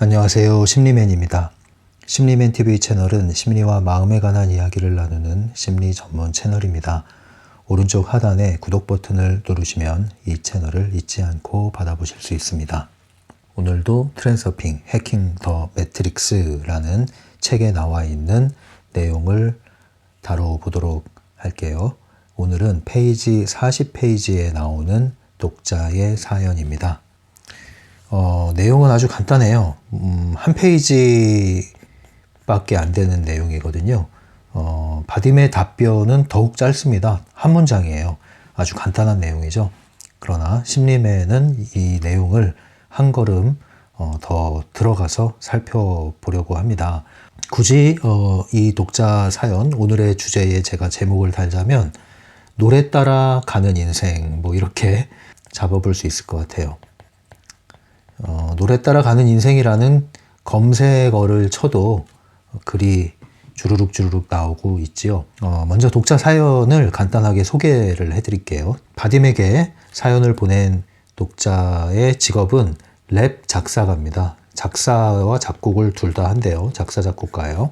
안녕하세요. 심리맨입니다. 심리맨 TV 채널은 심리와 마음에 관한 이야기를 나누는 심리 전문 채널입니다. 오른쪽 하단에 구독 버튼을 누르시면 이 채널을 잊지 않고 받아보실 수 있습니다. 오늘도 트랜서핑 해킹 더 매트릭스라는 책에 나와 있는 내용을 다뤄보도록 할게요. 오늘은 페이지 40페이지에 나오는 독자의 사연입니다. 내용은 아주 간단해요. 한 페이지밖에 안 되는 내용이거든요. 바딤의 답변은 더욱 짧습니다. 한 문장이에요. 아주 간단한 내용이죠. 그러나 심리맨은 이 내용을 한 걸음 더 들어가서 살펴보려고 합니다. 굳이 이 독자 사연, 오늘의 주제에 제가 제목을 달자면 노래 따라 가는 인생, 뭐 이렇게 잡아볼 수 있을 것 같아요. 노래 따라 가는 인생이라는 검색어를 쳐도 글이 주르륵 나오고 있지요. 먼저 독자 사연을 간단하게 소개를 해드릴게요. 바딤에게 사연을 보낸 독자의 직업은 랩 작사가입니다. 작사와 작곡을 둘 다 한대요. 작사 작곡가예요.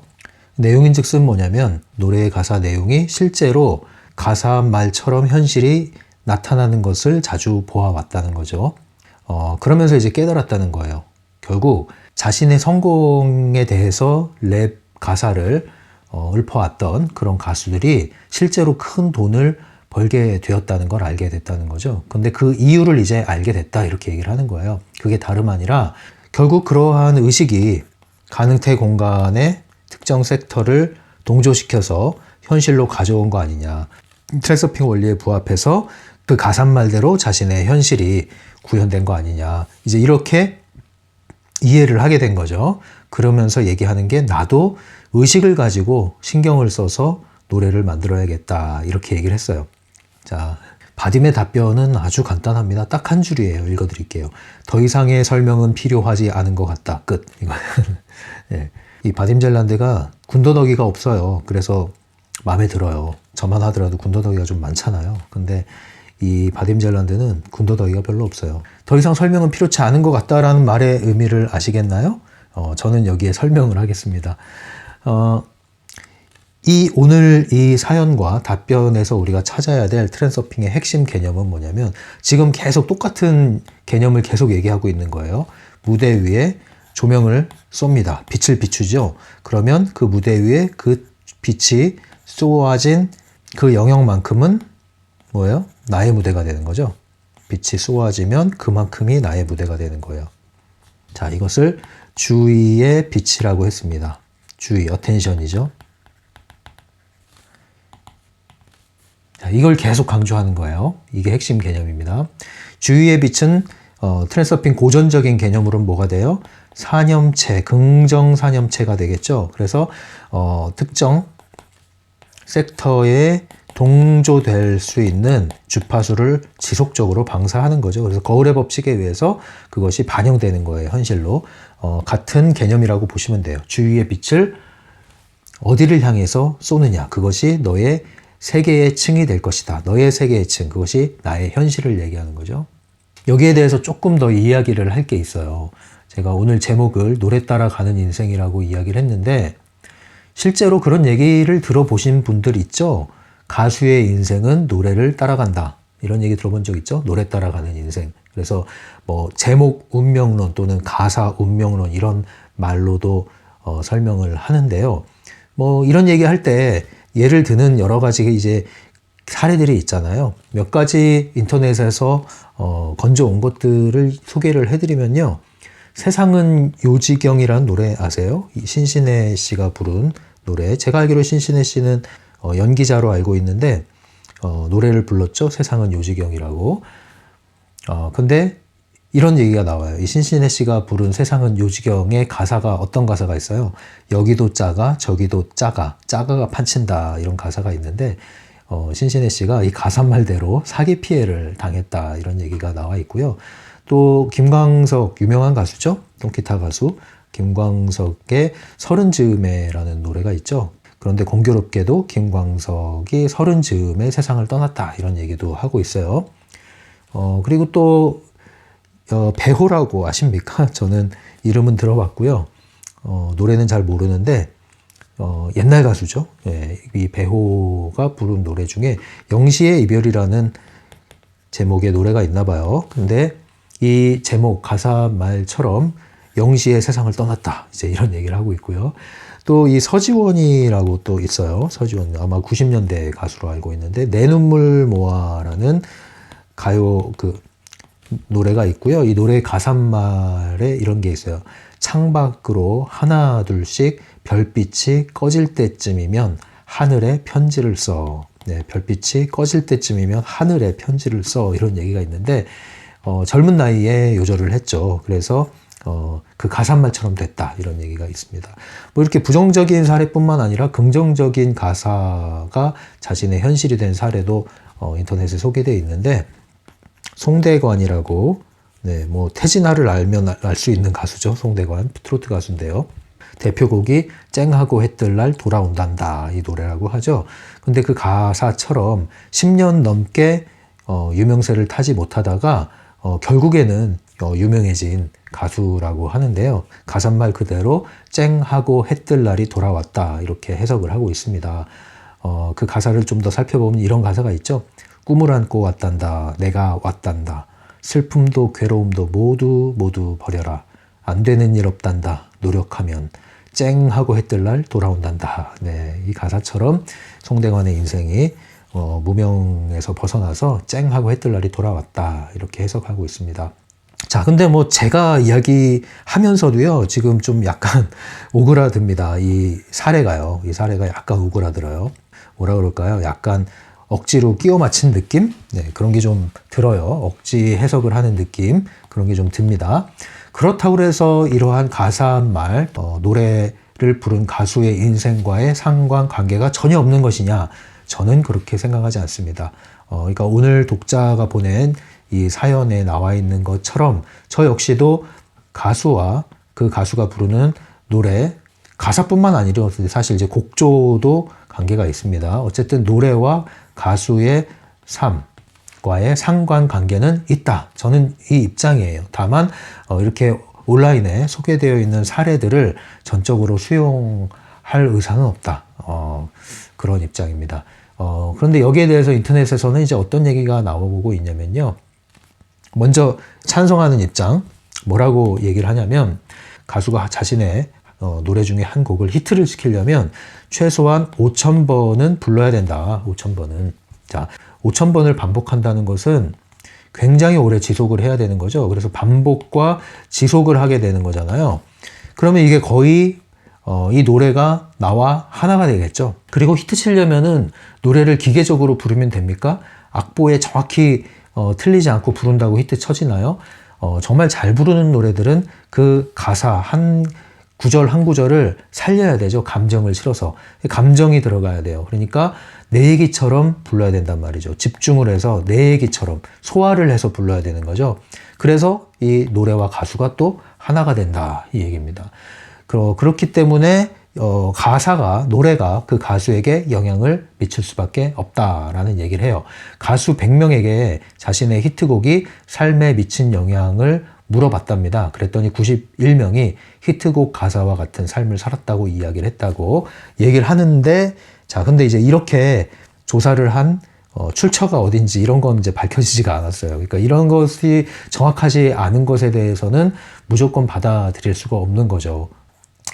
내용인즉슨 뭐냐면 노래의 가사 내용이 실제로 가사 말처럼 현실이 나타나는 것을 자주 보아왔다는 거죠. 그러면서 이제 깨달았다는 거예요. 결국 자신의 성공에 대해서 랩 가사를 읊어왔던 그런 가수들이 실제로 큰 돈을 벌게 되었다는 걸 알게 됐다는 거죠. 근데 그 이유를 이제 알게 됐다 이렇게 얘기를 하는 거예요. 그게 다름 아니라 결국 그러한 의식이 가능태 공간의 특정 섹터를 동조시켜서 현실로 가져온 거 아니냐. 트랜서핑 원리에 부합해서 그 가사말대로 자신의 현실이 구현된 거 아니냐. 이제 이렇게 이해를 하게 된 거죠. 그러면서 얘기하는 게 나도 의식을 가지고 신경을 써서 노래를 만들어야겠다. 이렇게 얘기를 했어요. 자, 바딤의 답변은 아주 간단합니다. 딱 한 줄이에요. 읽어드릴게요. 더 이상의 설명은 필요하지 않은 것 같다. 끝. 이거. 네. 이 바딤 젤란드가 군더더기가 없어요. 그래서 마음에 들어요. 저만 하더라도 군더더기가 좀 많잖아요. 근데 이 바딤 젤란드는 군더더기가 별로 없어요. 더 이상 설명은 필요치 않은 것 같다라는 말의 의미를 아시겠나요? 저는 여기에 설명을 하겠습니다. 오늘 이 사연과 답변에서 우리가 찾아야 될 트랜서핑의 핵심 개념은 뭐냐면 지금 계속 똑같은 개념을 계속 얘기하고 있는 거예요. 무대 위에 조명을 쏩니다. 빛을 비추죠. 그러면 그 무대 위에 그 빛이 쏘아진 그 영역만큼은 뭐예요? 나의 무대가 되는 거죠. 빛이 쏘아지면 그만큼이 나의 무대가 되는 거예요. 자, 이것을 주의의 빛이라고 했습니다. 주의, 어텐션이죠. 자, 이걸 계속 강조하는 거예요. 이게 핵심 개념입니다. 주의의 빛은 트랜서핑 고전적인 개념으로는 뭐가 돼요? 사념체, 긍정 사념체가 되겠죠. 그래서 특정 섹터에 동조될 수 있는 주파수를 지속적으로 방사하는 거죠. 그래서 거울의 법칙에 의해서 그것이 반영되는 거예요. 현실로. 같은 개념이라고 보시면 돼요. 주위의 빛을 어디를 향해서 쏘느냐. 그것이 너의 세계의 층이 될 것이다. 너의 세계의 층. 그것이 나의 현실을 얘기하는 거죠. 여기에 대해서 조금 더 이야기를 할 게 있어요. 제가 오늘 제목을 노래 따라 가는 인생이라고 이야기를 했는데 실제로 그런 얘기를 들어보신 분들 있죠? 가수의 인생은 노래를 따라간다. 이런 얘기 들어본 적 있죠? 노래 따라가는 인생. 그래서 뭐 제목 운명론 또는 가사 운명론 이런 말로도 설명을 하는데요. 뭐 이런 얘기 할 때 예를 드는 여러 가지 이제 사례들이 있잖아요. 몇 가지 인터넷에서 건져온 것들을 소개를 해드리면요. 세상은 요지경이라는 노래 아세요? 신신혜 씨가 부른 노래. 제가 알기로 신신혜 씨는 연기자로 알고 있는데 노래를 불렀죠. 세상은 요지경이라고. 근데 이런 얘기가 나와요. 이 신신혜 씨가 부른 세상은 요지경의 가사가 어떤 가사가 있어요? 여기도 작아 저기도 작아 작아가 판친다 이런 가사가 있는데 신신혜 씨가 이 가사 말대로 사기 피해를 당했다 이런 얘기가 나와 있고요. 또 김광석 유명한 가수죠. 통기타 가수 김광석의 서른 즈음에라는 노래가 있죠. 그런데 공교롭게도 김광석이 서른 즈음에 세상을 떠났다 이런 얘기도 하고 있어요. 그리고 또 배호라고 아십니까? 저는 이름은 들어봤고요. 노래는 잘 모르는데 옛날 가수죠. 예, 이 배호가 부른 노래 중에 영시의 이별이라는 제목의 노래가 있나 봐요. 근데 이 제목 가사 말처럼 영시의 세상을 떠났다, 이제 이런 얘기를 하고 있고요. 또 이 서지원이라고 또 있어요. 서지원 아마 90년대 가수로 알고 있는데 내 눈물 모아라는 가요 그 노래가 있고요. 이 노래 가사말에 이런 게 있어요. 창밖으로 하나 둘씩 별빛이 꺼질 때쯤이면 하늘에 편지를 써. 네, 별빛이 꺼질 때쯤이면 하늘에 편지를 써. 이런 얘기가 있는데 젊은 나이에 요절을 했죠. 그래서 그 가사말처럼 됐다, 이런 얘기가 있습니다. 뭐 이렇게 부정적인 사례뿐만 아니라 긍정적인 가사가 자신의 현실이 된 사례도 인터넷에 소개되어 있는데, 송대관이라고, 네, 뭐 태진아를 알면 알 수 있는 가수죠. 송대관, 트로트 가수인데요. 대표곡이 쨍하고 해뜰 날 돌아온단다, 이 노래라고 하죠. 근데 그 가사처럼 10년 넘게 유명세를 타지 못하다가 결국에는 유명해진 가수라고 하는데요. 가사말 그대로 쨍하고 해뜰 날이 돌아왔다, 이렇게 해석을 하고 있습니다. 그 가사를 좀 더 살펴보면 이런 가사가 있죠. 꿈을 안고 왔단다, 내가 왔단다, 슬픔도 괴로움도 모두 버려라, 안 되는 일 없단다, 노력하면 쨍하고 해뜰 날 돌아온단다. 네, 이 가사처럼 송대관의 인생이 무명에서 벗어나서 쨍하고 해뜰 날이 돌아왔다, 이렇게 해석하고 있습니다. 자, 근데 뭐 제가 이야기하면서도요, 지금 좀 약간 오그라듭니다. 이 사례가요. 이 사례가 약간 오그라들어요. 뭐라 그럴까요? 약간 억지로 끼워 맞힌 느낌? 네, 그런 게 좀 들어요. 억지 해석을 하는 느낌, 그런 게 좀 듭니다. 그렇다고 해서 이러한 가사말, 노래를 부른 가수의 인생과의 상관관계가 전혀 없는 것이냐? 저는 그렇게 생각하지 않습니다. 그러니까 오늘 독자가 보낸 이 사연에 나와 있는 것처럼 저 역시도 가수와 그 가수가 부르는 노래, 가사뿐만 아니라 사실 이제 곡조도 관계가 있습니다. 어쨌든 노래와 가수의 삶과의 상관관계는 있다, 저는 이 입장이에요. 다만 이렇게 온라인에 소개되어 있는 사례들을 전적으로 수용할 의사는 없다, 그런 입장입니다. 그런데 여기에 대해서 인터넷에서는 이제 어떤 얘기가 나오고 있냐면요. 먼저 찬성하는 입장, 뭐라고 얘기를 하냐면, 가수가 자신의 노래 중에 한 곡을 히트를 시키려면 최소한 5,000번은 불러야 된다. 5,000번은. 자, 5,000번을 반복한다는 것은 굉장히 오래 지속을 해야 되는 거죠. 그래서 반복과 지속을 하게 되는 거잖아요. 그러면 이게 거의 이 노래가 나와 하나가 되겠죠. 그리고 히트 치려면은 노래를 기계적으로 부르면 됩니까? 악보에 정확히 틀리지 않고 부른다고 히트 쳐지나요? 정말 잘 부르는 노래들은 그 가사 한 구절 한 구절을 살려야 되죠. 감정을 실어서. 감정이 들어가야 돼요. 그러니까 내 얘기처럼 불러야 된단 말이죠. 집중을 해서 내 얘기처럼 소화를 해서 불러야 되는 거죠. 그래서 이 노래와 가수가 또 하나가 된다, 이 얘기입니다. 그렇기 때문에 가사가, 노래가 그 가수에게 영향을 미칠 수밖에 없다라는 얘기를 해요. 가수 100명에게 자신의 히트곡이 삶에 미친 영향을 물어봤답니다. 그랬더니 91명이 히트곡 가사와 같은 삶을 살았다고 이야기를 했다고 얘기를 하는데, 자, 근데 이제 이렇게 조사를 한 출처가 어딘지 이런 건 이제 밝혀지지가 않았어요. 그러니까 이런 것이 정확하지 않은 것에 대해서는 무조건 받아들일 수가 없는 거죠.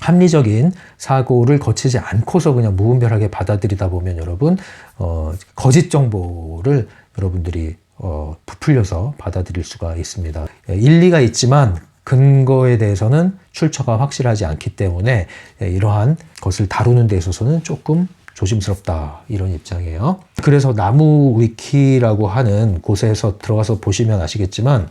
합리적인 사고를 거치지 않고서 그냥 무분별하게 받아들이다 보면 여러분, 거짓 정보를 여러분들이 부풀려서 받아들일 수가 있습니다. 일리가 있지만 근거에 대해서는 출처가 확실하지 않기 때문에 이러한 것을 다루는 데 있어서는 조금 조심스럽다, 이런 입장이에요. 그래서 나무 위키라고 하는 곳에서 들어가서 보시면 아시겠지만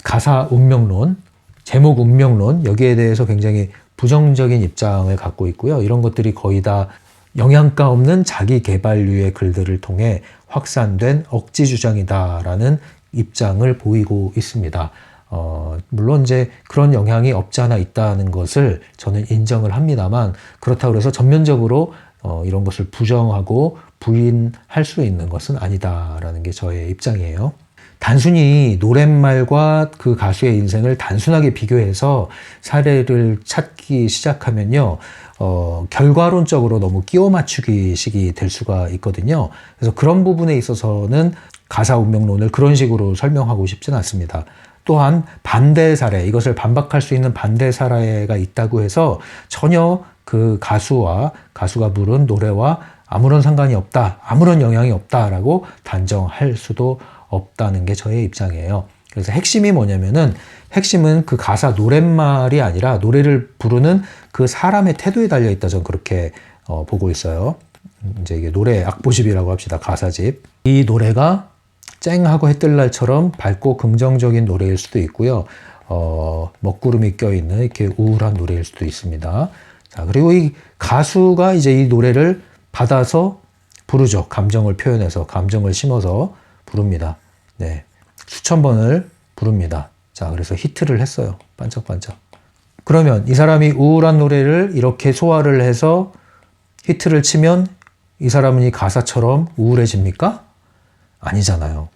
가사 운명론, 제목 운명론, 여기에 대해서 굉장히 부정적인 입장을 갖고 있고요. 이런 것들이 거의 다 영양가 없는 자기 개발류의 글들을 통해 확산된 억지 주장이다라는 입장을 보이고 있습니다. 물론 이제 그런 영향이 없지 않아 있다는 것을 저는 인정을 합니다만, 그렇다고 해서 전면적으로 이런 것을 부정하고 부인할 수 있는 것은 아니다라는 게 저의 입장이에요. 단순히 노랫말과 그 가수의 인생을 단순하게 비교해서 사례를 찾기 시작하면요, 결과론적으로 너무 끼워 맞추기식이 될 수가 있거든요. 그래서 그런 부분에 있어서는 가사 운명론을 그런 식으로 설명하고 싶지는 않습니다. 또한 반대 사례, 이것을 반박할 수 있는 반대 사례가 있다고 해서 전혀 그 가수가 부른 노래와 아무런 상관이 없다, 아무런 영향이 없다라고 단정할 수도 없다는 게 저의 입장이에요. 그래서 핵심이 뭐냐면은, 핵심은 그 가사 노랫말이 아니라 노래를 부르는 그 사람의 태도에 달려 있다, 저는 그렇게 보고 있어요. 이제 이게 노래 악보집이라고 합시다. 가사집. 이 노래가 쨍하고 해뜰날처럼 밝고 긍정적인 노래일 수도 있고요. 먹구름이 껴있는 이렇게 우울한 노래일 수도 있습니다. 자, 그리고 이 가수가 이제 이 노래를 받아서 부르죠. 감정을 표현해서, 감정을 심어서 부릅니다. 네. 수천 번을 부릅니다. 자, 그래서 히트를 했어요. 반짝반짝. 그러면 이 사람이 우울한 노래를 이렇게 소화를 해서 히트를 치면 이 사람은 이 가사처럼 우울해집니까? 아니잖아요.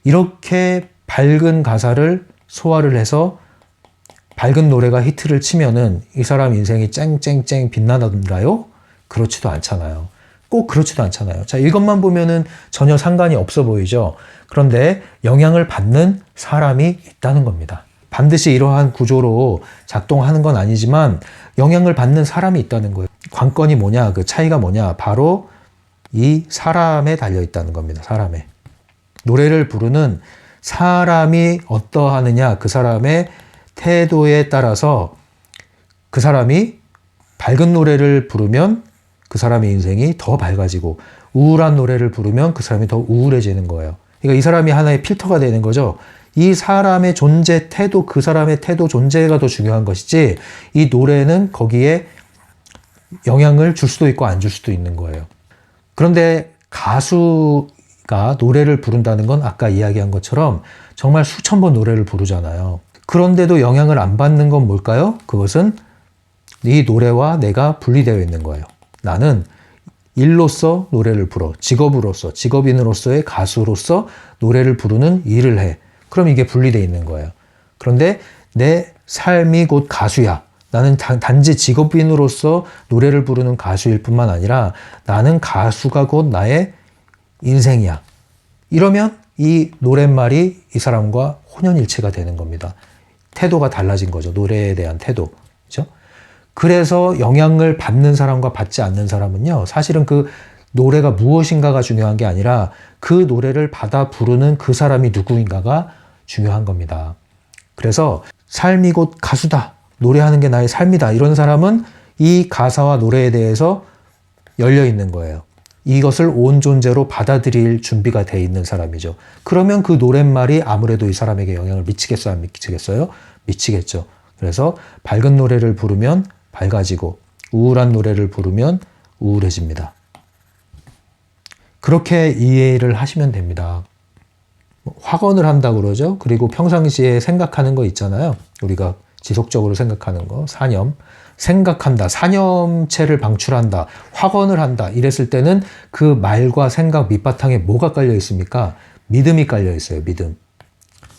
이렇게 밝은 가사를 소화를 해서 밝은 노래가 히트를 치면은 이 사람 인생이 쨍쨍쨍 빛나던가요? 그렇지도 않잖아요. 꼭 그렇지도 않잖아요. 자, 이것만 보면은 전혀 상관이 없어 보이죠? 그런데 영향을 받는 사람이 있다는 겁니다. 반드시 이러한 구조로 작동하는 건 아니지만 영향을 받는 사람이 있다는 거예요. 관건이 뭐냐, 그 차이가 뭐냐, 바로 이 사람에 달려 있다는 겁니다. 사람에. 노래를 부르는 사람이 어떠하느냐, 그 사람의 태도에 따라서 그 사람이 밝은 노래를 부르면 그 사람의 인생이 더 밝아지고, 우울한 노래를 부르면 그 사람이 더 우울해지는 거예요. 그러니까 이 사람이 하나의 필터가 되는 거죠. 이 사람의 존재, 태도, 그 사람의 태도, 존재가 더 중요한 것이지, 이 노래는 거기에 영향을 줄 수도 있고 안 줄 수도 있는 거예요. 그런데 가수가 노래를 부른다는 건 아까 이야기한 것처럼 정말 수천 번 노래를 부르잖아요. 그런데도 영향을 안 받는 건 뭘까요? 그것은 이 노래와 내가 분리되어 있는 거예요. 나는 일로서 노래를 불어, 직업으로서, 직업인으로서의 가수로서 노래를 부르는 일을 해. 그럼 이게 분리되어 있는 거예요. 그런데 내 삶이 곧 가수야. 나는 단지 직업인으로서 노래를 부르는 가수일 뿐만 아니라 나는 가수가 곧 나의 인생이야. 이러면 이 노랫말이 이 사람과 혼연일체가 되는 겁니다. 태도가 달라진 거죠. 노래에 대한 태도. 그렇죠? 그래서 영향을 받는 사람과 받지 않는 사람은요, 사실은 그 노래가 무엇인가가 중요한 게 아니라 그 노래를 받아 부르는 그 사람이 누구인가가 중요한 겁니다. 그래서 삶이 곧 가수다. 노래하는 게 나의 삶이다. 이런 사람은 이 가사와 노래에 대해서 열려 있는 거예요. 이것을 온 존재로 받아들일 준비가 돼 있는 사람이죠. 그러면 그 노랫말이 아무래도 이 사람에게 영향을 미치겠어요? 안 미치겠어요? 미치겠죠. 그래서 밝은 노래를 부르면 밝아지고 우울한 노래를 부르면 우울해집니다. 그렇게 이해를 하시면 됩니다. 확언을 한다고 그러죠. 그리고 평상시에 생각하는 거 있잖아요. 우리가 지속적으로 생각하는 거, 사념. 생각한다, 사념체를 방출한다, 확언을 한다 이랬을 때는 그 말과 생각 밑바탕에 뭐가 깔려 있습니까? 믿음이 깔려 있어요. 믿음.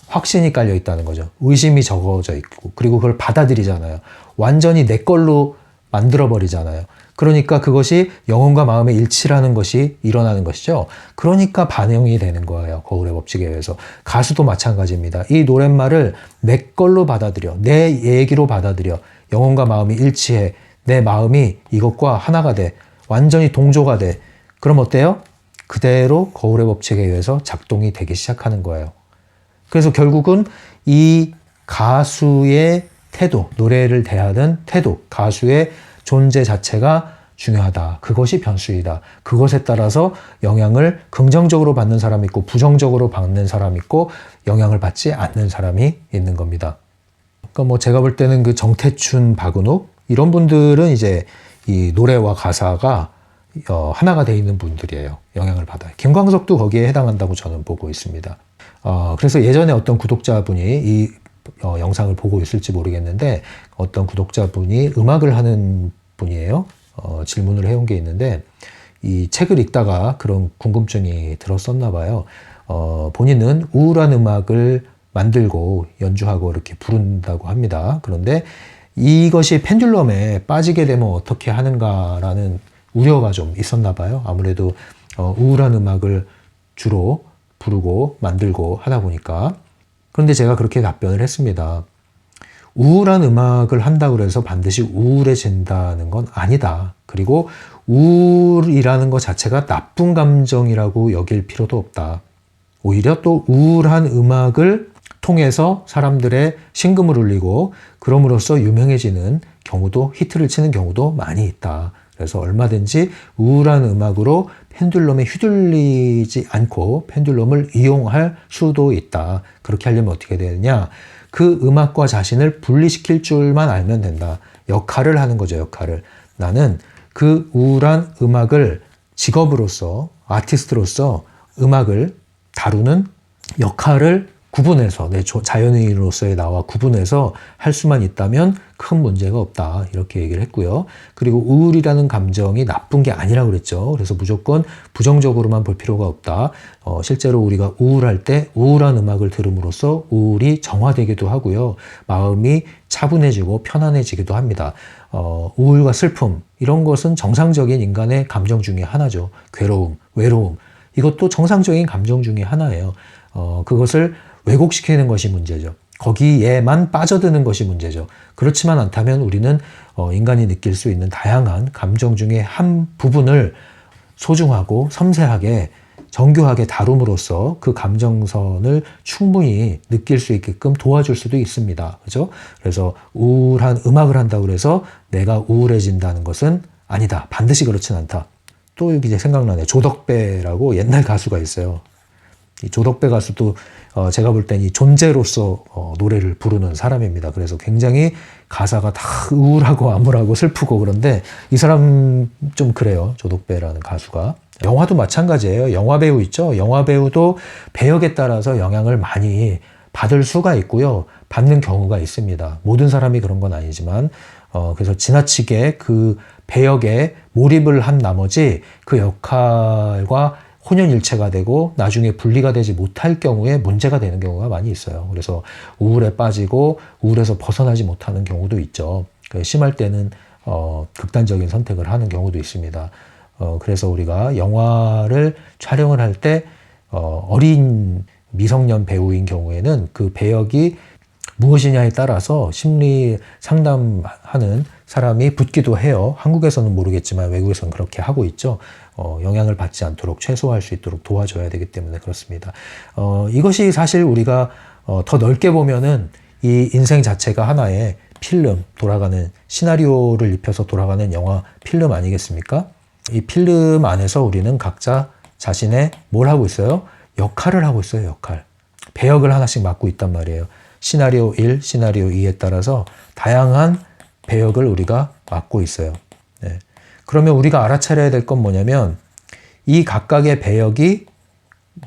확신이 깔려 있다는 거죠. 의심이 적어져 있고, 그리고 그걸 받아들이잖아요. 완전히 내 걸로 만들어버리잖아요. 그러니까 그것이 영혼과 마음의 일치라는 것이 일어나는 것이죠. 그러니까 반영이 되는 거예요. 거울의 법칙에 의해서. 가수도 마찬가지입니다. 이 노랫말을 내 걸로 받아들여, 내 얘기로 받아들여. 영혼과 마음이 일치해. 내 마음이 이것과 하나가 돼. 완전히 동조가 돼. 그럼 어때요? 그대로 거울의 법칙에 의해서 작동이 되기 시작하는 거예요. 그래서 결국은 이 가수의 태도, 노래를 대하는 태도, 가수의 존재 자체가 중요하다. 그것이 변수이다. 그것에 따라서 영향을 긍정적으로 받는 사람이 있고 부정적으로 받는 사람이 있고 영향을 받지 않는 사람이 있는 겁니다. 그러니까 뭐 제가 볼 때는 그 정태춘, 박은옥 이런 분들은 이제 이 노래와 가사가 하나가 돼 있는 분들이에요. 영향을 받아요. 김광석도 거기에 해당한다고 저는 보고 있습니다. 그래서 예전에 어떤 구독자분이 이 영상을 보고 있을지 모르겠는데 어떤 구독자분이 음악을 하는 분이에요. 질문을 해온 게 있는데 이 책을 읽다가 그런 궁금증이 들었었나 봐요. 본인은 우울한 음악을 만들고 연주하고 이렇게 부른다고 합니다. 그런데 이것이 펜듈럼에 빠지게 되면 어떻게 하는가라는 우려가 좀 있었나 봐요. 아무래도 우울한 음악을 주로 부르고 만들고 하다 보니까. 그런데 제가 그렇게 답변을 했습니다. 우울한 음악을 한다고 해서 반드시 우울해진다는 건 아니다. 그리고 우울이라는 것 자체가 나쁜 감정이라고 여길 필요도 없다. 오히려 또 우울한 음악을 통해서 사람들의 심금을 울리고 그럼으로써 유명해지는 경우도, 히트를 치는 경우도 많이 있다. 그래서 얼마든지 우울한 음악으로 펜듈럼에 휘둘리지 않고 펜듈럼을 이용할 수도 있다. 그렇게 하려면 어떻게 되느냐? 그 음악과 자신을 분리시킬 줄만 알면 된다. 역할을 하는 거죠, 역할을. 나는 그 우울한 음악을 직업으로서, 아티스트로서 음악을 다루는 역할을 구분해서, 내 자연인으로서의 나와 구분해서 할 수만 있다면 큰 문제가 없다. 이렇게 얘기를 했고요. 그리고 우울이라는 감정이 나쁜 게 아니라고 그랬죠. 그래서 무조건 부정적으로만 볼 필요가 없다. 실제로 우리가 우울할 때 우울한 음악을 들음으로써 우울이 정화되기도 하고요. 마음이 차분해지고 편안해지기도 합니다. 우울과 슬픔, 이런 것은 정상적인 인간의 감정 중에 하나죠. 괴로움, 외로움. 이것도 정상적인 감정 중에 하나예요. 그것을 왜곡시키는 것이 문제죠. 거기에만 빠져드는 것이 문제죠. 그렇지만 않다면 우리는 인간이 느낄 수 있는 다양한 감정 중에 한 부분을 소중하고 섬세하게 정교하게 다룸으로써 그 감정선을 충분히 느낄 수 있게끔 도와줄 수도 있습니다. 그죠? 그래서 우울한 음악을 한다고 해서 내가 우울해진다는 것은 아니다. 반드시 그렇진 않다. 또 이제 생각나네요. 조덕배라고 옛날 가수가 있어요. 이 조덕배 가수도 제가 볼 땐 이 존재로서 노래를 부르는 사람입니다. 그래서 굉장히 가사가 다 우울하고 암울하고 슬프고 그런데 이 사람 좀 그래요. 조덕배라는 가수가. 영화도 마찬가지예요. 영화배우 있죠. 영화배우도 배역에 따라서 영향을 많이 받을 수가 있고요. 받는 경우가 있습니다. 모든 사람이 그런 건 아니지만 그래서 지나치게 그 배역에 몰입을 한 나머지 그 역할과 혼연일체가 되고 나중에 분리가 되지 못할 경우에 문제가 되는 경우가 많이 있어요. 그래서 우울에 빠지고 우울에서 벗어나지 못하는 경우도 있죠. 심할 때는 극단적인 선택을 하는 경우도 있습니다. 그래서 우리가 영화를 촬영을 할 때 어린 미성년 배우인 경우에는 그 배역이 무엇이냐에 따라서 심리 상담하는 사람이 붙기도 해요. 한국에서는 모르겠지만 외국에서는 그렇게 하고 있죠. 영향을 받지 않도록 최소화할 수 있도록 도와줘야 되기 때문에 그렇습니다. 이것이 사실 우리가 더 넓게 보면은 이 인생 자체가 하나의 필름, 돌아가는 시나리오를 입혀서 돌아가는 영화 필름 아니겠습니까? 이 필름 안에서 우리는 각자 자신의 뭘 하고 있어요? 역할을 하고 있어요, 역할. 배역을 하나씩 맡고 있단 말이에요. 시나리오 1, 시나리오 2에 따라서 다양한 배역을 우리가 맡고 있어요. 네. 그러면 우리가 알아차려야 될 건 뭐냐면 이 각각의 배역이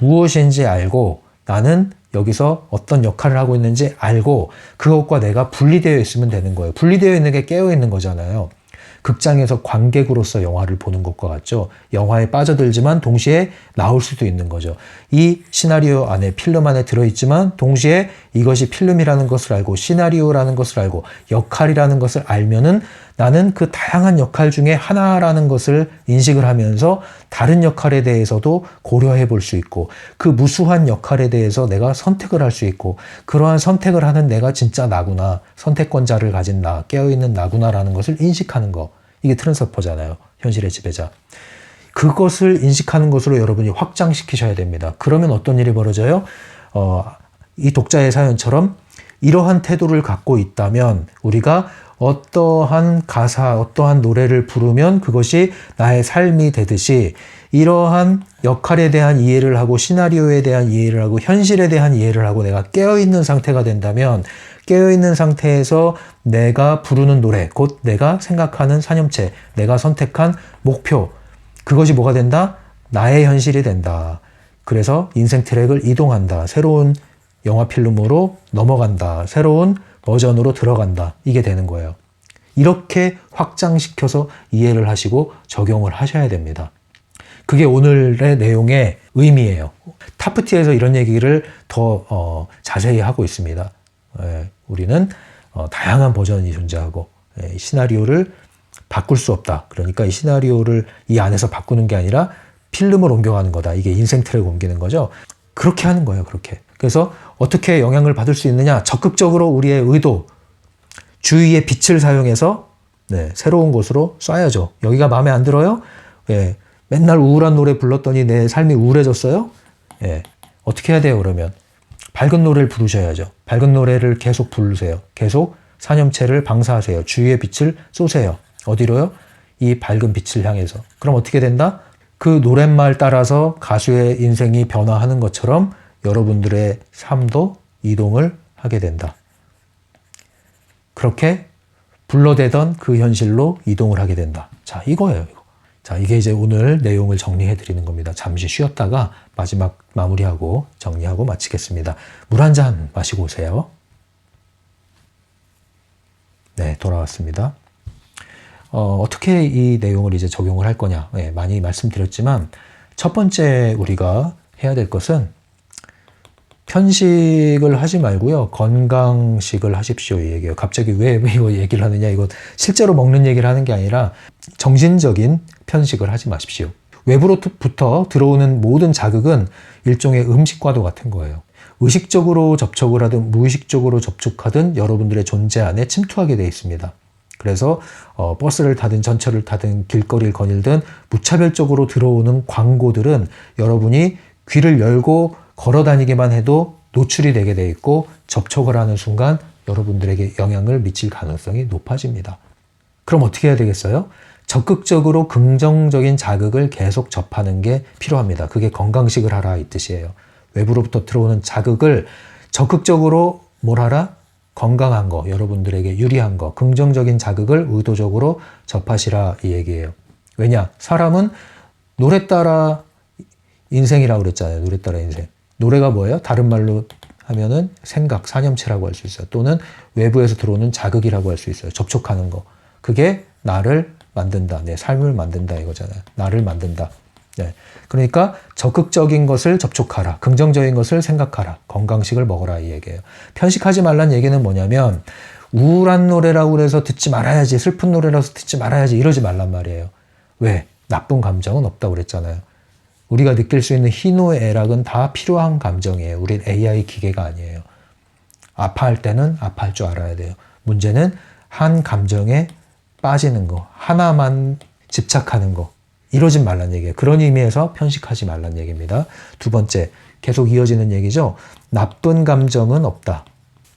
무엇인지 알고 나는 여기서 어떤 역할을 하고 있는지 알고 그것과 내가 분리되어 있으면 되는 거예요. 분리되어 있는 게 깨어 있는 거잖아요. 극장에서 관객으로서 영화를 보는 것과 같죠. 영화에 빠져들지만 동시에 나올 수도 있는 거죠. 이 시나리오 안에 필름 안에 들어있지만 동시에 이것이 필름이라는 것을 알고 시나리오라는 것을 알고 역할이라는 것을 알면은 나는 그 다양한 역할 중에 하나라는 것을 인식을 하면서 다른 역할에 대해서도 고려해 볼 수 있고 그 무수한 역할에 대해서 내가 선택을 할 수 있고 그러한 선택을 하는 내가 진짜 나구나, 선택권자를 가진 나, 깨어있는 나구나라는 것을 인식하는 거. 이게 트랜스퍼잖아요. 현실의 지배자. 그것을 인식하는 것으로 여러분이 확장시키셔야 됩니다. 그러면 어떤 일이 벌어져요? 이 독자의 사연처럼 이러한 태도를 갖고 있다면 우리가 어떠한 가사, 어떠한 노래를 부르면 그것이 나의 삶이 되듯이 이러한 역할에 대한 이해를 하고 시나리오에 대한 이해를 하고 현실에 대한 이해를 하고 내가 깨어있는 상태가 된다면 깨어있는 상태에서 내가 부르는 노래, 곧 내가 생각하는 사념체, 내가 선택한 목표, 그것이 뭐가 된다? 나의 현실이 된다. 그래서 인생 트랙을 이동한다. 새로운 영화 필름으로 넘어간다. 새로운 버전으로 들어간다. 이게 되는 거예요. 이렇게 확장시켜서 이해를 하시고 적용을 하셔야 됩니다. 그게 오늘의 내용의 의미예요. 타프티에서 이런 얘기를 더 자세히 하고 있습니다. 우리는 다양한 버전이 존재하고 이 시나리오를 바꿀 수 없다. 그러니까 이 시나리오를 이 안에서 바꾸는 게 아니라 필름을 옮겨가는 거다. 이게 인생 트랙 옮기는 거죠. 그렇게 하는 거예요. 그렇게. 그래서 어떻게 영향을 받을 수 있느냐? 적극적으로 우리의 의도, 주위의 빛을 사용해서 새로운 곳으로 쏴야죠. 여기가 마음에 안 들어요? 맨날 우울한 노래 불렀더니 내 삶이 우울해졌어요? 어떻게 해야 돼요, 그러면? 밝은 노래를 부르셔야죠. 밝은 노래를 계속 부르세요. 계속 사념체를 방사하세요. 주위의 빛을 쏘세요. 어디로요? 이 밝은 빛을 향해서. 그럼 어떻게 된다? 그 노랫말 따라서 가수의 인생이 변화하는 것처럼 여러분들의 삶도 이동을 하게 된다. 그렇게 불러대던 그 현실로 이동을 하게 된다. 자, 이거예요. 이거. 자, 이게 이제 오늘 내용을 정리해 드리는 겁니다. 잠시 쉬었다가 마지막 마무리하고 정리하고 마치겠습니다. 물 한 잔 마시고 오세요. 네, 돌아왔습니다. 어떻게 이 내용을 이제 적용을 할 거냐. 많이 말씀드렸지만 첫 번째 우리가 해야 될 것은 편식을 하지 말고요. 건강식을 하십시오. 이 얘기예요. 갑자기 왜 이거 얘기를 하느냐. 이거 실제로 먹는 얘기를 하는 게 아니라 정신적인 편식을 하지 마십시오. 외부로부터 들어오는 모든 자극은 일종의 음식과도 같은 거예요. 의식적으로 접촉을 하든 무의식적으로 접촉하든 여러분들의 존재 안에 침투하게 되어 있습니다. 그래서 버스를 타든 전철을 타든 길거리를 거닐든 무차별적으로 들어오는 광고들은 여러분이 귀를 열고 걸어 다니기만 해도 노출이 되게 돼 있고 접촉을 하는 순간 여러분들에게 영향을 미칠 가능성이 높아집니다. 그럼 어떻게 해야 되겠어요? 적극적으로 긍정적인 자극을 계속 접하는 게 필요합니다. 그게 건강식을 하라 이 뜻이에요. 외부로부터 들어오는 자극을 적극적으로 뭘 하라? 건강한 거, 여러분들에게 유리한 거, 긍정적인 자극을 의도적으로 접하시라 이 얘기예요. 왜냐? 사람은 노래 따라 인생이라고 그랬잖아요. 노래 따라 인생. 노래가 뭐예요? 다른 말로 하면은 생각, 사념체라고 할 수 있어요. 또는 외부에서 들어오는 자극이라고 할 수 있어요. 접촉하는 거. 그게 나를 만든다. 내 삶을 만든다 이거잖아요. 나를 만든다. 그러니까 적극적인 것을 접촉하라. 긍정적인 것을 생각하라. 건강식을 먹어라 이 얘기예요. 편식하지 말란 얘기는 뭐냐면 우울한 노래라고 그래서 듣지 말아야지. 슬픈 노래라서 듣지 말아야지. 이러지 말란 말이에요. 왜? 나쁜 감정은 없다고 그랬잖아요. 우리가 느낄 수 있는 희노애락은 다 필요한 감정이에요. 우린 AI 기계가 아니에요. 아파할 때는 아파할 줄 알아야 돼요. 문제는 한 감정에 빠지는 거, 하나만 집착하는 거, 이러지 말란 얘기예요. 그런 의미에서 편식하지 말란 얘기입니다. 두 번째, 계속 이어지는 얘기죠. 나쁜 감정은 없다.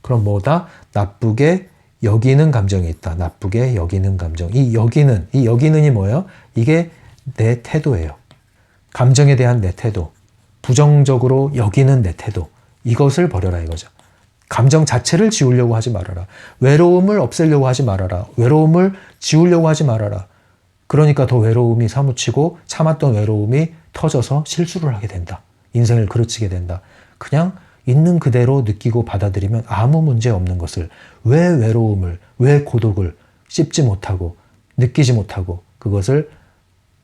그럼 뭐다? 나쁘게 여기는 감정이 있다. 나쁘게 여기는 감정. 이 여기는이 뭐예요? 이게 내 태도예요. 감정에 대한 내 태도, 부정적으로 여기는 내 태도, 이것을 버려라 이거죠. 감정 자체를 지우려고 하지 말아라. 외로움을 없애려고 하지 말아라. 외로움을 지우려고 하지 말아라. 그러니까 더 외로움이 사무치고 참았던 외로움이 터져서 실수를 하게 된다. 인생을 그르치게 된다. 그냥 있는 그대로 느끼고 받아들이면 아무 문제 없는 것을 왜 외로움을, 왜 고독을 씹지 못하고 느끼지 못하고 그것을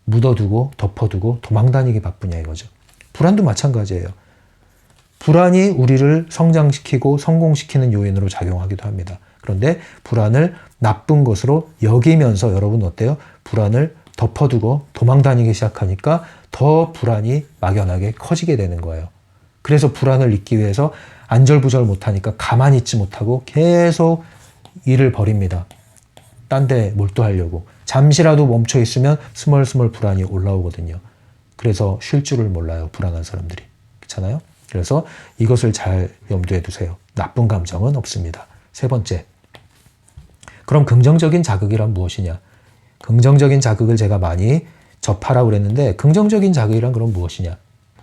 묻어두고 덮어두고 도망다니기 바쁘냐 이거죠. 불안도 마찬가지예요. 불안이 우리를 성장시키고 성공시키는 요인으로 작용하기도 합니다. 그런데 불안을 나쁜 것으로 여기면서 여러분 어때요? 불안을 덮어두고 도망다니기 시작하니까 더 불안이 막연하게 커지게 되는 거예요. 그래서 불안을 잊기 위해서 안절부절 못하니까 가만히 있지 못하고 계속 일을 벌입니다. 딴 데 몰두하려고. 잠시라도 멈춰 있으면 스멀스멀 불안이 올라오거든요. 그래서 쉴 줄을 몰라요. 불안한 사람들이. 그렇잖아요? 그래서 이것을 잘 염두에 두세요. 나쁜 감정은 없습니다. 세 번째. 그럼 긍정적인 자극이란 무엇이냐? 긍정적인 자극을 제가 많이 접하라고 그랬는데 긍정적인 자극이란 그럼 무엇이냐?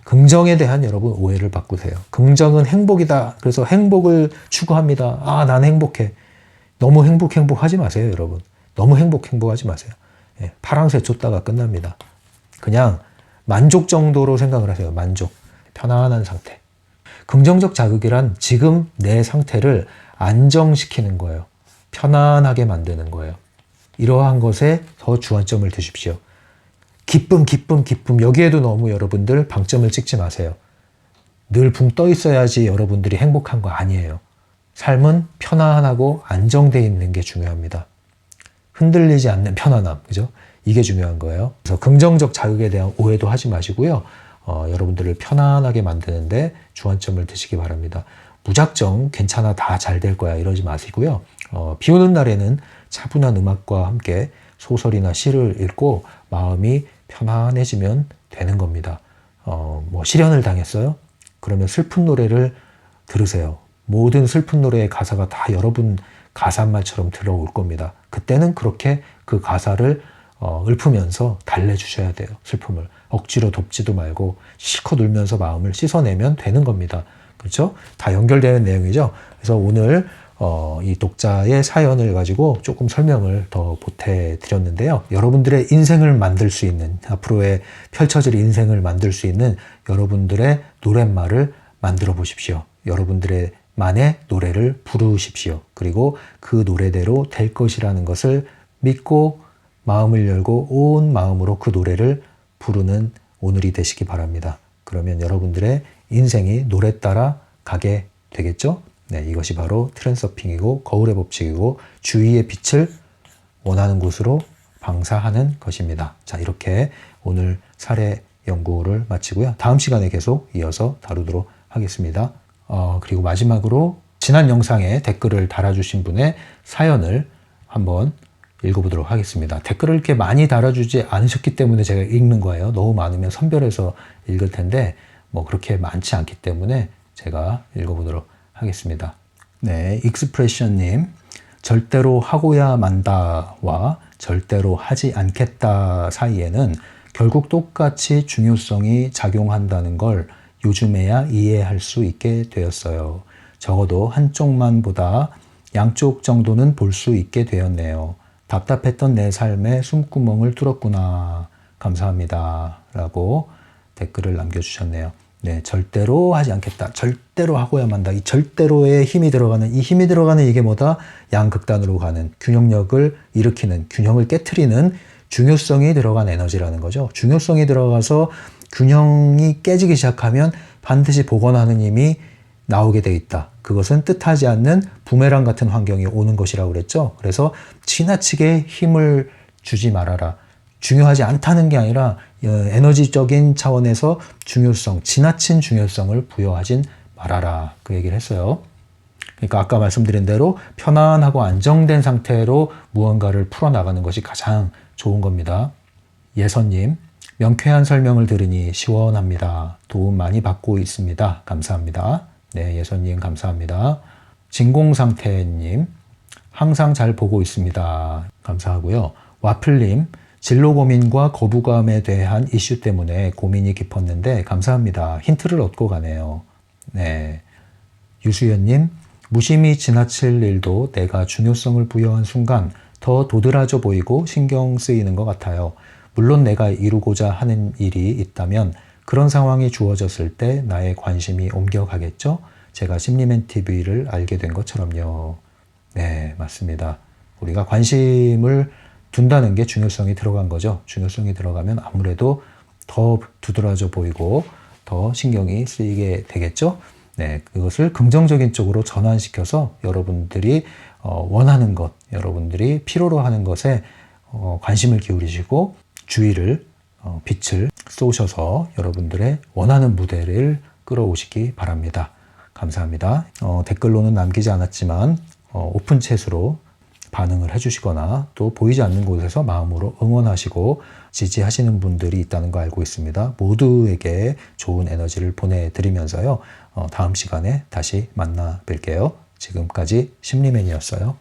긍정에 대한 여러분 오해를 바꾸세요. 긍정은 행복이다. 그래서 행복을 추구합니다. 아, 난 행복해. 너무 행복하지 마세요, 여러분. 너무 행복하지 마세요. 파랑새 쫓다가 끝납니다. 그냥 만족 정도로 생각을 하세요. 만족. 편안한 상태. 긍정적 자극이란 지금 내 상태를 안정시키는 거예요. 편안하게 만드는 거예요. 이러한 것에 더 주안점을 두십시오. 기쁨, 기쁨, 기쁨. 여기에도 너무 여러분들 방점을 찍지 마세요. 늘 붕 떠 있어야지 여러분들이 행복한 거 아니에요. 삶은 편안하고 안정되어 있는 게 중요합니다. 흔들리지 않는 편안함, 그죠? 이게 중요한 거예요. 그래서 긍정적 자극에 대한 오해도 하지 마시고요. 여러분들을 편안하게 만드는데 주안점을 두시기 바랍니다. 무작정 괜찮아, 다 잘 될 거야 이러지 마시고요. 비 오는 날에는 차분한 음악과 함께 소설이나 시를 읽고 마음이 편안해지면 되는 겁니다. 뭐 시련을 당했어요? 그러면 슬픈 노래를 들으세요. 모든 슬픈 노래의 가사가 다 여러분 가사말처럼 들어올 겁니다. 그때는 그렇게 그 가사를 읊으면서 달래주셔야 돼요. 슬픔을. 억지로 돕지도 말고 실컷 울면서 마음을 씻어내면 되는 겁니다. 그렇죠? 다 연결되는 내용이죠. 그래서 오늘 이 독자의 사연을 가지고 조금 설명을 더 보태드렸는데요. 여러분들의 인생을 만들 수 있는, 앞으로의 펼쳐질 인생을 만들 수 있는 여러분들의 노랫말을 만들어 보십시오. 여러분들의 만의 노래를 부르십시오. 그리고 그 노래대로 될 것이라는 것을 믿고 마음을 열고 온 마음으로 그 노래를 부르는 오늘이 되시기 바랍니다. 그러면 여러분들의 인생이 노래 따라 가게 되겠죠? 네, 이것이 바로 트랜서핑이고 거울의 법칙이고 주위의 빛을 원하는 곳으로 방사하는 것입니다. 자, 이렇게 오늘 사례 연구를 마치고요. 다음 시간에 계속 이어서 다루도록 하겠습니다. 그리고 마지막으로 지난 영상에 댓글을 달아주신 분의 사연을 한번 읽어보도록 하겠습니다. 댓글을 이렇게 많이 달아주지 않으셨기 때문에 제가 읽는 거예요. 너무 많으면 선별해서 읽을 텐데 뭐 그렇게 많지 않기 때문에 제가 읽어보도록 하겠습니다. 네, 익스프레션님, 절대로 하고야 만다와 절대로 하지 않겠다 사이에는 결국 똑같이 중요성이 작용한다는 걸 요즘에야 이해할 수 있게 되었어요. 적어도 한쪽만 보다 양쪽 정도는 볼 수 있게 되었네요. 답답했던 내 삶의 숨구멍을 뚫었구나. 감사합니다. 라고 댓글을 남겨주셨네요. 네, 절대로 하지 않겠다. 절대로 하고야만 한다. 이 절대로에 힘이 들어가는, 이 힘이 들어가는 이게 뭐다? 양극단으로 가는, 균형력을 일으키는, 균형을 깨트리는 중요성이 들어간 에너지라는 거죠. 중요성이 들어가서 균형이 깨지기 시작하면 반드시 복원하는 힘이 나오게 돼 있다. 그것은 뜻하지 않는 부메랑 같은 환경이 오는 것이라고 그랬죠. 그래서 지나치게 힘을 주지 말아라. 중요하지 않다는 게 아니라 에너지적인 차원에서 중요성, 지나친 중요성을 부여하진 말아라. 그 얘기를 했어요. 그러니까 아까 말씀드린 대로 편안하고 안정된 상태로 무언가를 풀어나가는 것이 가장 좋은 겁니다. 예선님, 명쾌한 설명을 들으니 시원합니다. 도움 많이 받고 있습니다. 감사합니다. 네, 예선님 감사합니다. 진공상태님, 항상 잘 보고 있습니다. 감사하고요. 와플님, 진로 고민과 거부감에 대한 이슈 때문에 고민이 깊었는데 감사합니다. 힌트를 얻고 가네요. 네, 유수연님, 무심히 지나칠 일도 내가 중요성을 부여한 순간 더 도드라져 보이고 신경 쓰이는 것 같아요. 물론 내가 이루고자 하는 일이 있다면 그런 상황이 주어졌을 때 나의 관심이 옮겨가겠죠? 제가 심리맨 TV를 알게 된 것처럼요. 네, 맞습니다. 우리가 관심을 둔다는 게 중요성이 들어간 거죠. 중요성이 들어가면 아무래도 더 두드러져 보이고 더 신경이 쓰이게 되겠죠? 네, 그것을 긍정적인 쪽으로 전환시켜서 여러분들이 원하는 것, 여러분들이 필요로 하는 것에 관심을 기울이시고 주의를, 빛을 쏘셔서 여러분들의 원하는 무대를 끌어오시기 바랍니다. 감사합니다. 댓글로는 남기지 않았지만 오픈챗으로 반응을 해주시거나 또 보이지 않는 곳에서 마음으로 응원하시고 지지하시는 분들이 있다는 거 알고 있습니다. 모두에게 좋은 에너지를 보내드리면서요. 다음 시간에 다시 만나 뵐게요. 지금까지 심리맨이었어요.